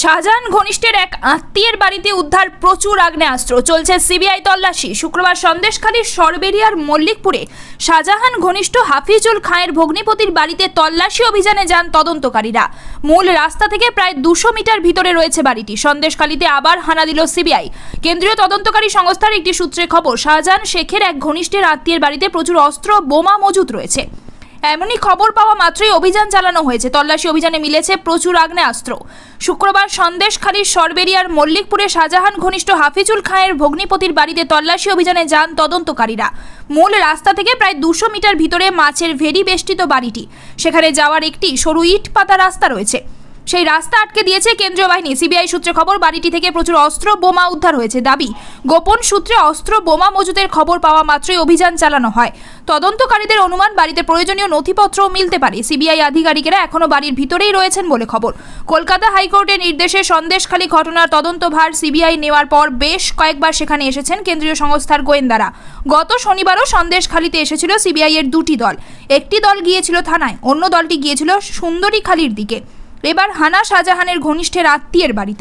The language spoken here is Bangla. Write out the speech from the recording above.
শাহজাহান ঘনিষ্ঠের এক আত্মীয়ের বাড়িতে উদ্ধার প্রচুর আগ্নেয়াস্ত্র। চলছে সিবিআই তল্লাশি। শুক্রবার সন্দেশখালীর সরবেরিয়ার মল্লিকপুরে শাহজাহান ঘনিষ্ঠ হাফিজুল খাঁয়ের ভগ্নিপতির বাড়িতে তল্লাশি অভিযানে যান তদন্তকারীরা। মূল রাস্তা থেকে প্রায় 200 মিটার ভিতরে রয়েছে বাড়িটি। সন্দেশখালীতে আবার হানা দিল সিবিআই। কেন্দ্রীয় তদন্তকারী সংস্থার একটি সূত্রে খবর, শাহজাহান শেখের এক ঘনিষ্ঠের আত্মীয়ের বাড়িতে প্রচুর অস্ত্র বোমা মজুত রয়েছে। এমনই খবর পাওয়া মাত্রই অভিযান চালানো হয়েছে। তল্লাশি অভিযানে মিলেছে প্রচুর আগ্নেয়াস্ত্র। শুক্রবার সন্দেশখালীর সরবেরিয়ার মল্লিকপুরে শাহজাহান ঘনিষ্ঠ হাফিজুল খাঁয়ের ভগ্নিপতির বাড়িতে তল্লাশি অভিযানে যান তদন্তকারীরা। মূল রাস্তা থেকে প্রায় 200 মিটার ভিতরে মাছের ভেড়ি বেষ্টিত বাড়িটি। সেখানে যাওয়ার একটি সরু ইট পাতা রাস্তা রয়েছে। সেই রাস্তা আটকে দিয়েছে কেন্দ্রীয় বাহিনী। সিবিআই সূত্রে খবর, বাড়িটি থেকে প্রচুর অস্ত্র বোমা উদ্ধার হয়েছে। দাবি, গোপন সূত্রে অস্ত্র বোমা মজুতের খবর পাওয়া মাত্রই অভিযান চালানো হয়। তদন্তকারীদের অনুমান, বাড়িতে প্রয়োজনীয় নথিপত্রও মিলতে পারে। সিবিআই আধিকারিকেরা এখনো বাড়ির ভিতরেই রয়েছেন বলে খবর। কলকাতা হাইকোর্টের নির্দেশে সন্দেশখালী ঘটনার তদন্তভার সিবিআই নেওয়ার পর বেশ কয়েকবার সেখানে এসেছেন কেন্দ্রীয় সংস্থার গোয়েন্দারা। গত শনিবারও সন্দেশখালীতে এসেছিল সিবিআই এর দুটি দল। একটি দল গিয়েছিল থানায়, অন্য দলটি গিয়েছিল সুন্দরীখালীর দিকে। এবার হানা শাহজাহানের ঘনিষ্ঠের আত্মীয়ের বাড়িতে।